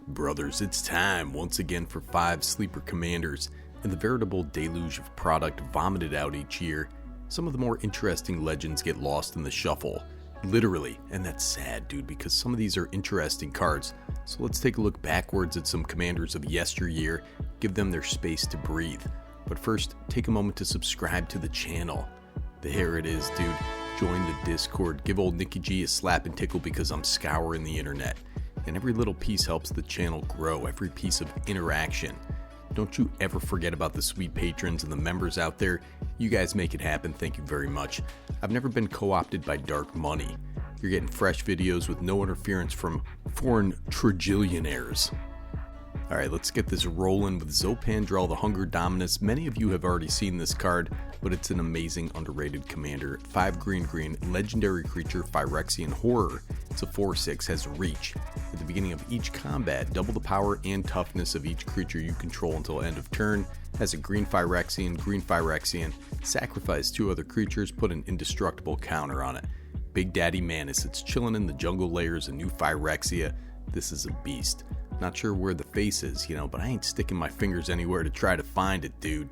Brothers, it's time once again for 5 sleeper commanders. In the veritable deluge of product vomited out each year, some of the more interesting legends get lost in the shuffle. Literally, and that's sad, dude, because some of these are interesting cards. So let's take a look backwards at some commanders of yesteryear, give them their space to breathe. But first, take a moment to subscribe to the channel. There it is, dude. Join the Discord, give old Nicky G a slap and tickle because I'm scouring the internet. And every little piece helps the channel grow, every piece of interaction. Don't you ever forget about the sweet patrons and the members out there. You guys make it happen, thank you very much. I've never been co-opted by dark money. You're getting fresh videos with no interference from foreign trigillionaires. Alright, let's get this rolling with Zopandrel, the Hunger Dominus. Many of you have already seen this card, but it's an amazing underrated commander. 5 green, legendary creature, Phyrexian Horror. It's a 4/6, has reach. At the beginning of each combat, double the power and toughness of each creature you control until end of turn. Has a green Phyrexian, sacrifice 2 other creatures, put an indestructible counter on it. Big Daddy Manus, it's chilling in the jungle layers, a new Phyrexia. This is a beast. Not sure where the face is, but I ain't sticking my fingers anywhere to try to find it, dude.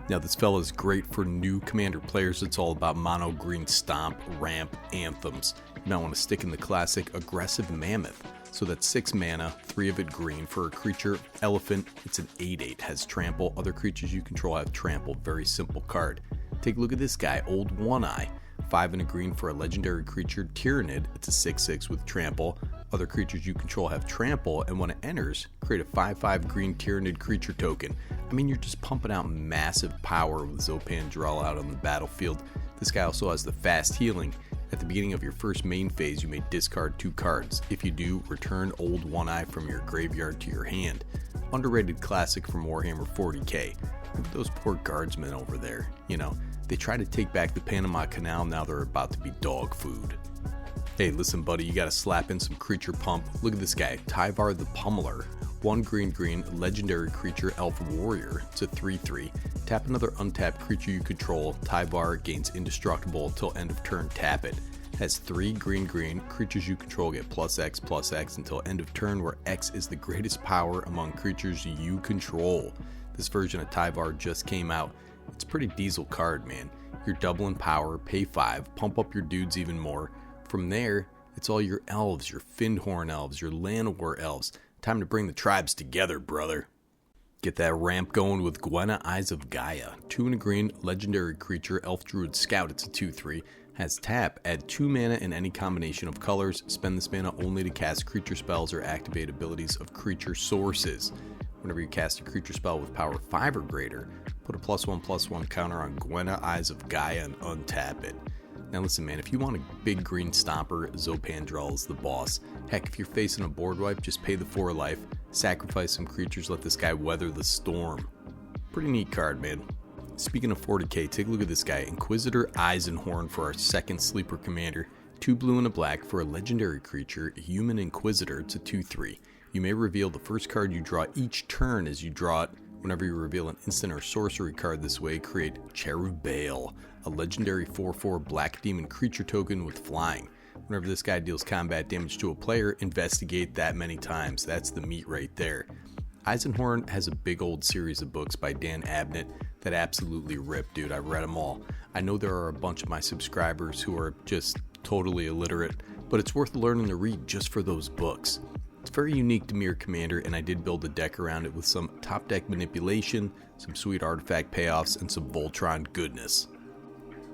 Now this fella is great for new commander players. It's all about mono green stomp, ramp, anthems. You might want to stick in the classic aggressive mammoth. So that's 6 mana, 3 of it green for a creature. Elephant, it's an 8/8, has trample. Other creatures you control have trample. Very simple card. Take a look at this guy, Old One Eye. 5 and a green for a legendary creature, Tyrannid. It's a 6/6 with trample. Other creatures you control have trample, and when it enters, create a 5/5 green Tyrannid creature token. I mean, you're just pumping out massive power with Zopandrel out on the battlefield. This guy also has the fast healing. At the beginning of your first main phase, you may discard 2 cards. If you do, return Old One Eye from your graveyard to your hand. Underrated classic from Warhammer 40k. Look at those poor guardsmen over there. They try to take back the Panama Canal, now they're about to be dog food. Hey, listen buddy, you gotta slap in some creature pump. Look at this guy, Tyvar the Pummeler. 1 green, legendary creature, elf warrior. It's a 3/3. Tap another untapped creature you control. Tyvar gains indestructible till end of turn, tap it. Has 3 green, creatures you control get +X until end of turn, where X is the greatest power among creatures you control. This version of Tyvar just came out. It's a pretty diesel card, man. You're doubling power, pay 5, pump up your dudes even more. From there, it's all your elves, your Findhorn elves, your Llanowar elves. Time to bring the tribes together, brother. Get that ramp going with Gwenna, Eyes of Gaia. 2 and a green, legendary creature, Elf Druid Scout. It's a 2/3. Has tap, add 2 mana in any combination of colors. Spend this mana only to cast creature spells or activate abilities of creature sources. Whenever you cast a creature spell with power 5 or greater, put a +1/+1 counter on Gwenna, Eyes of Gaia and untap it. Now listen, man, if you want a big green stomper, Zopandrel is the boss. Heck, if you're facing a board wipe, just pay the 4 life, sacrifice some creatures, let this guy weather the storm. Pretty neat card, man. Speaking of 40k, take a look at this guy, Inquisitor Eisenhorn for our second sleeper commander. 2 blue and a black for a legendary creature, Human Inquisitor. It's a 2/3. You may reveal the first card you draw each turn as you draw it. Whenever you reveal an instant or sorcery card this way, create Cherubale, a legendary 4/4 black demon creature token with flying. Whenever this guy deals combat damage to a player, investigate that many times. That's the meat right there. Eisenhorn has a big old series of books by Dan Abnett that absolutely rip, dude. I read them all. I know there are a bunch of my subscribers who are just totally illiterate, but it's worth learning to read just for those books. It's very unique to Mirror Commander, and I did build a deck around it with some top deck manipulation, some sweet artifact payoffs, and some Voltron goodness.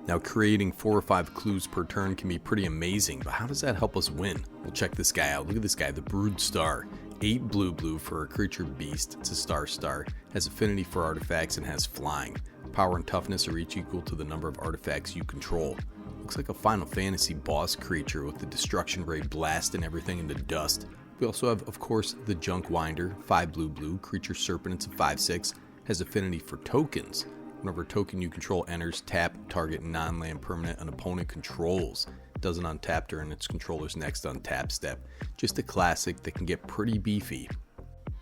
Now, creating 4 or 5 clues per turn can be pretty amazing, but how does that help us win? Well, check this guy out. Look at this guy, the Brood Star. 8 blue for a creature beast. It's a star, has affinity for artifacts, and has flying. Power and toughness are each equal to the number of artifacts you control. Looks like a Final Fantasy boss creature with the destruction ray blasting everything into dust. We also have, of course, the Junk Winder, 5 blue, creature serpent. It's a 5/6, has affinity for tokens. Whenever a token you control enters, tap, target non-land permanent an opponent controls. Doesn't untap during its controller's next untap step. Just a classic that can get pretty beefy.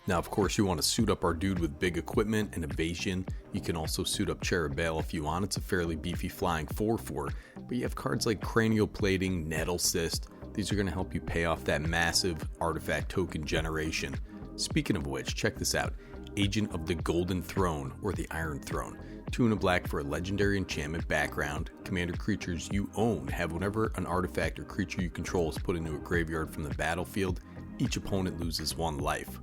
Now, of course, you want to suit up our dude with big equipment and evasion. You can also suit up Cherubale if you want. It's a fairly beefy flying 4/4, but you have cards like Cranial Plating, Nettle Cyst. These are going to help you pay off that massive artifact token generation. Speaking of which, check this out. Agent of the Golden Throne, or the Iron Throne. 2 and a black for a legendary enchantment background. Commander creatures you own have whenever an artifact or creature you control is put into a graveyard from the battlefield, each opponent loses 1 life.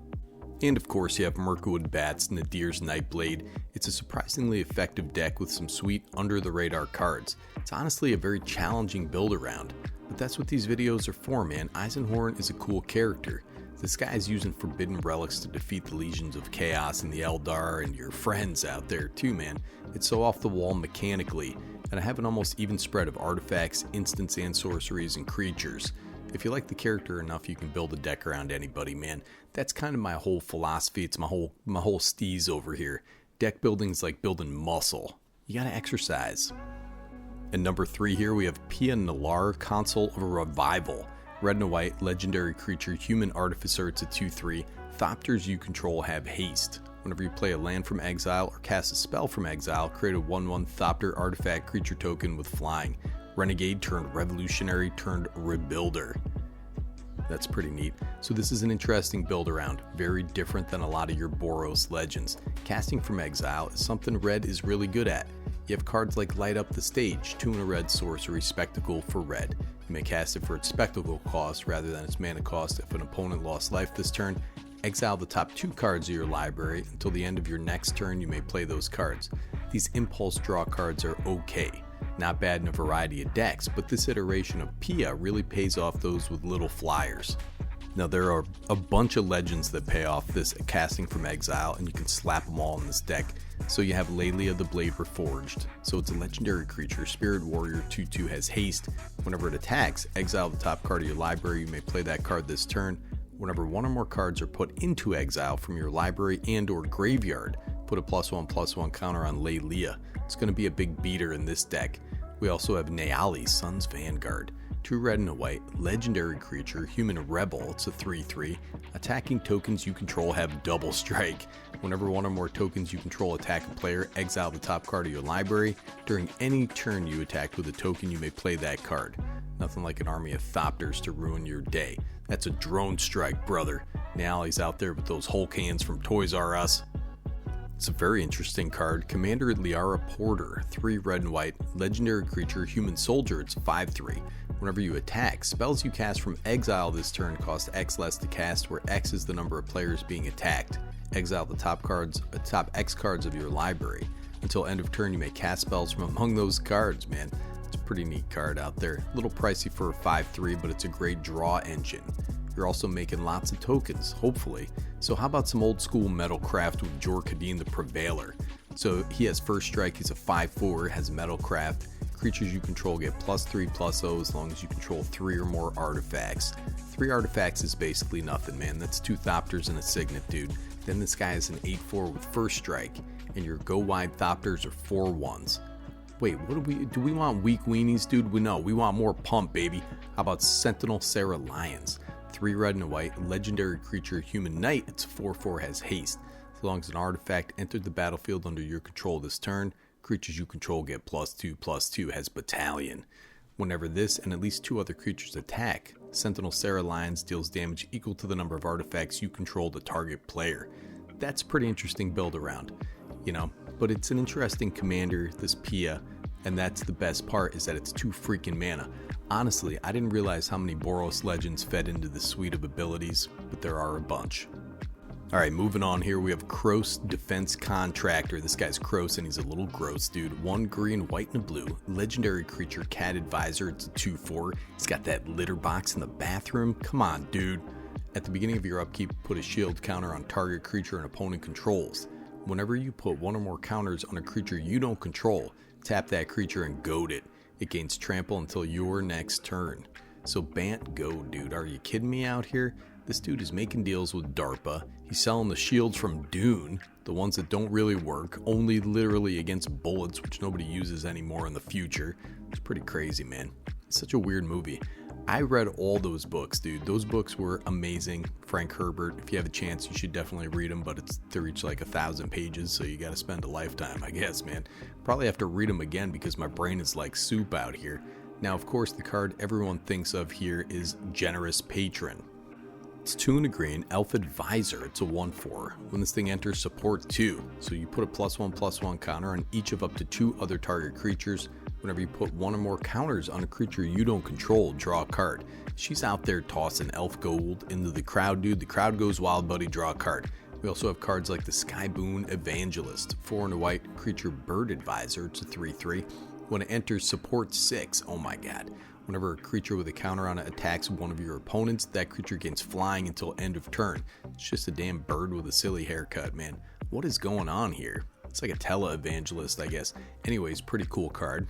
And of course you have Mirkwood Bats, Nadir's Nightblade. It's a surprisingly effective deck with some sweet under-the-radar cards. It's honestly a very challenging build-around, but that's what these videos are for, man. Eisenhorn is a cool character. This guy is using forbidden relics to defeat the legions of chaos and the Eldar and your friends out there too, man. It's so off the wall mechanically, and I have an almost even spread of artifacts, instants, and sorceries and creatures. If you like the character enough, you can build a deck around anybody, man. That's kind of my whole philosophy. It's my whole steez over here. Deck building is like building muscle. You gotta exercise. And number 3 here, we have Pia Nalaar, Consul of a Revival. Red and a white, legendary creature, human artificer. It's a 2/3. Thopters you control have haste. Whenever you play a land from exile or cast a spell from exile, create a 1/1 Thopter artifact creature token with flying. Renegade turned revolutionary turned rebuilder. That's pretty neat. So this is an interesting build around, very different than a lot of your Boros legends. Casting from exile is something red is really good at. You have cards like Light Up the Stage, 2 and a red sorcery, Spectacle for red. You may cast it for its spectacle cost rather than its mana cost. If an opponent lost life this turn, exile the top 2 cards of your library. Until the end of your next turn, you may play those cards. These impulse draw cards are okay. Not bad in a variety of decks, but this iteration of Pia really pays off those with little flyers. Now there are a bunch of legends that pay off this casting from exile, and you can slap them all in this deck. So you have Lelia the Blade Reforged. So it's a legendary creature, Spirit Warrior, 2/2 has haste. Whenever it attacks, exile the top card of your library. You may play that card this turn. Whenever 1 or more cards are put into exile from your library and or graveyard, put a +1/+1 counter on Lelia. It's going to be a big beater in this deck. We also have Naali, Sun's Vanguard. 2 red and a white, legendary creature, human rebel. It's a 3/3. Attacking tokens you control have double strike. Whenever 1 or more tokens you control attack a player, exile the top card of your library. During any turn you attack with a token, you may play that card. Nothing like an army of Thopters to ruin your day. That's a drone strike, brother. Naali's out there with those Hulk hands from Toys R Us. It's a very interesting card. Commander Liara Porter, 3 red and white, legendary creature, human soldier. It's 5/3. Whenever you attack, spells you cast from exile this turn cost X less to cast, where X is the number of players being attacked. Exile the top X cards of your library. Until end of turn, you may cast spells from among those cards, man. It's a pretty neat card out there. A little pricey for a 5/3, but it's a great draw engine. You're also making lots of tokens, hopefully. So how about some old school Metalcraft with Jor Kadeen the Prevailer? So he has first strike, he's a 5/4, has Metalcraft. Creatures you control get +3/+0 as long as you control 3 or more artifacts. 3 artifacts is basically nothing, man. That's 2 Thopters and a Signet, dude. Then this guy is an 8/4 with first strike, and your go wide Thopters are 4/1s. Wait, what do we want weak weenies, dude? We want more pump, baby. How about Sentinel Sarah Lions? 3 red and a white, legendary creature, human knight. It's 4/4, has haste. As long as an artifact entered the battlefield under your control this turn, creatures you control get +2/+2, has battalion. Whenever this and at least 2 other creatures attack, Sentinel Sarah Lions deals damage equal to the number of artifacts you control the target player. That's a pretty interesting build around, but it's an interesting commander, this Pia, and that's the best part, is that it's 2 freaking mana. Honestly, I didn't realize how many Boros legends fed into this suite of abilities, but there are a bunch. Alright, moving on here, we have Kros Defense Contractor. This guy's Kros and he's a little gross, dude. 1 green, white, and a blue. Legendary creature, Cat Advisor. It's a 2/4. He's got that litter box in the bathroom. Come on, dude. At the beginning of your upkeep, put a shield counter on target creature an opponent controls. Whenever you put 1 or more counters on a creature you don't control, tap that creature and goad it. It gains trample until your next turn. So Bant go, dude. Are you kidding me out here? This dude is making deals with DARPA. He's selling the shields from Dune, the ones that don't really work, only literally against bullets, which nobody uses anymore in the future. It's pretty crazy, man. It's such a weird movie. I read all those books, dude. Those books were amazing. Frank Herbert, if you have a chance, you should definitely read them, but they're each like 1,000 pages, so you gotta spend a lifetime, I guess, man. Probably have to read them again because my brain is like soup out here. Now, of course, the card everyone thinks of here is Generous Patron. It's 2 and a green, Elf Advisor, it's a 1/4. When this thing enters, support 2. So you put a +1/+1 counter on each of up to 2 other target creatures. Whenever you put 1 or more counters on a creature you don't control, draw a card. She's out there tossing Elf Gold into the crowd, dude. The crowd goes wild, buddy, draw a card. We also have cards like the Skyboon Evangelist, 4 and a white creature Bird Advisor, it's a 3/3. When it enters, support 6, oh my god. Whenever a creature with a counter on it attacks one of your opponents, that creature gains flying until end of turn. It's just a damn bird with a silly haircut, man. What is going on here? It's like a tele-evangelist, I guess. Anyways, pretty cool card.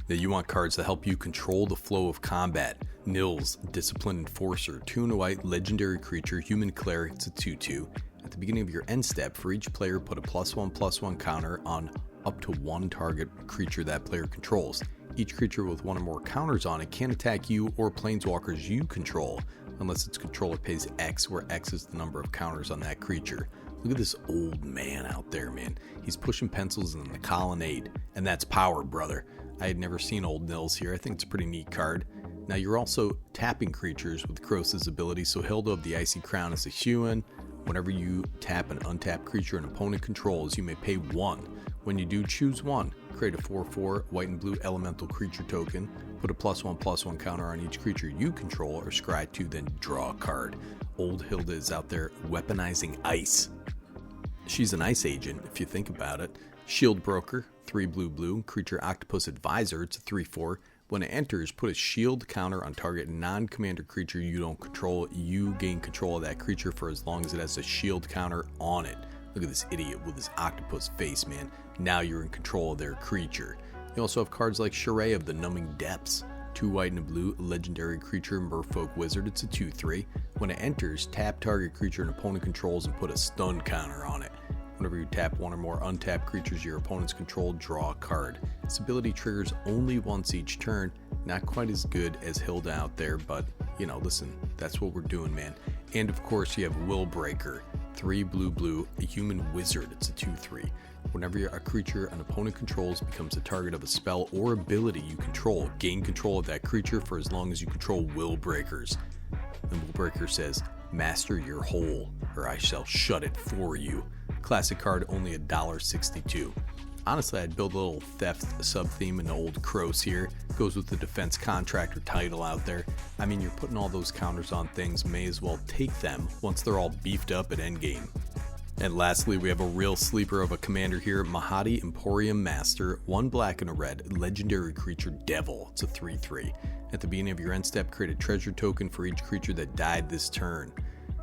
Now you want cards that help you control the flow of combat. Nils, Disciplined Enforcer, 2 and a white legendary creature, human cleric, it's a 2/2. At the beginning of your end step, for each player, put a +1/+1 counter on up to 1 target creature that player controls. Each creature with 1 or more counters on it can attack you or planeswalkers you control, unless its controller pays X, where X is the number of counters on that creature. Look at this old man out there, man. He's pushing pencils in the colonnade, and that's power, brother. I had never seen old Nils here. I think it's a pretty neat card. Now you're also tapping creatures with Kros' ability, so Hilda of the Icy Crown is a Huan. Whenever you tap an untapped creature an opponent controls, you may pay 1. When you do, choose 1. Create a 4/4 white and blue elemental creature token. Put a +1/+1 counter on each creature you control, or scry 2, then draw a card. Old Hilda is out there weaponizing ice. She's an ice agent, if you think about it. Shield Broker, 3 blue, creature Octopus Advisor, it's a 3/4. When it enters, put a shield counter on target non-commander creature you don't control. You gain control of that creature for as long as it has a shield counter on it. Look at this idiot with his octopus face, man. Now you're in control of their creature. You also have cards like Sheree of the Numbing Depths, 2 white and a blue, legendary creature, Merfolk Wizard, it's a 2/3. When it enters, tap target creature an opponent controls and put a stun counter on it. Whenever you tap 1 or more untapped creatures your opponents control, draw a card. This ability triggers only once each turn. Not quite as good as Hilda out there, but, you know, listen, that's what we're doing, man. And of course you have Willbreaker, 3 blue, a human wizard, it's a 2/3. Whenever a creature an opponent controls becomes the target of a spell or ability you control, gain control of that creature for as long as you control Willbreakers. And Willbreaker says, master your hole, or I shall shut it for you. Classic card, only $1.62. Honestly, I'd build a little theft sub-theme in the old Kros here. Goes with the defense contractor title out there. I mean, you're putting all those counters on things, may as well take them once they're all beefed up at endgame. And lastly, we have a real sleeper of a commander here, Mahadi Emporium Master, 1 black and a red, legendary creature Devil, it's a 3/3. At the beginning of your end step, create a treasure token for each creature that died this turn.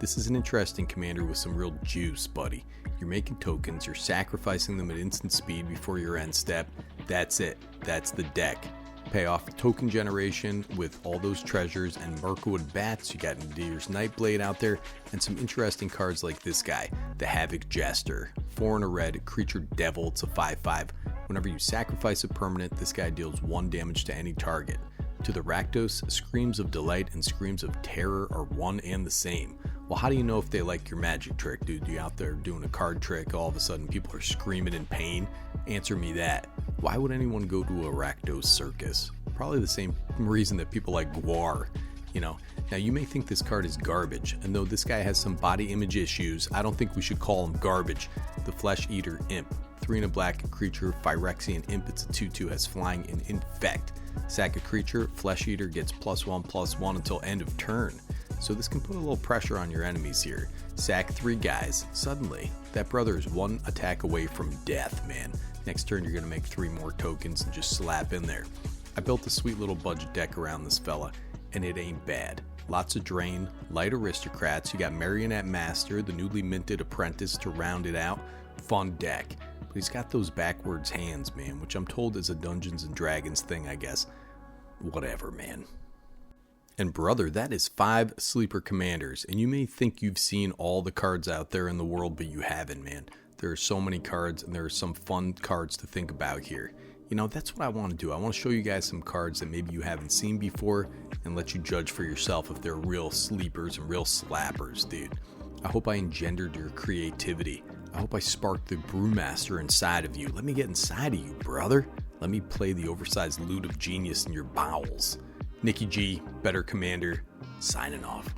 This is an interesting commander with some real juice, buddy. You're making tokens, you're sacrificing them at instant speed before your end step. That's it. That's the deck. Pay off token generation with all those treasures and Mirkwood Bats. You got Nadir's Nightblade out there, and some interesting cards like this guy, the Havoc Jester. 4 and a red, creature Devil, it's a 5/5. Whenever you sacrifice a permanent, this guy deals 1 damage to any target. To the Rakdos, Screams of Delight and Screams of Terror are one and the same. Well, how do you know if they like your magic trick, dude? You out there doing a card trick, all of a sudden people are screaming in pain? Answer me that. Why would anyone go to a Rakdos circus? Probably the same reason that people like Guar, you know. Now you may think this card is garbage, and though this guy has some body image issues, I don't think we should call him garbage. The Flesh Eater Imp, 3 and a black creature, Phyrexian Imp, it's a 2/2, has flying and infect. Sack a creature, Flesh Eater gets +1/+1 until end of turn. So this can put a little pressure on your enemies here. Sack 3 guys. Suddenly, that brother is 1 attack away from death, man. Next turn, you're going to make 3 more tokens and just slap in there. I built a sweet little budget deck around this fella, and it ain't bad. Lots of Drain, light aristocrats. You got Marionette Master, the newly minted apprentice to round it out. Fun deck. But he's got those backwards hands, man, which I'm told is a Dungeons and Dragons thing, I guess. Whatever, man. And brother, that is 5 sleeper commanders, and you may think you've seen all the cards out there in the world, but you haven't, man. There are so many cards, and there are some fun cards to think about here. You know, that's what I want to do. I want to show you guys some cards that maybe you haven't seen before, and let you judge for yourself if they're real sleepers and real slappers, dude. I hope I engendered your creativity. I hope I sparked the brewmaster inside of you. Let me get inside of you, brother. Let me play the oversized lute of genius in your bowels. Nikki G, Better Commander, signing off.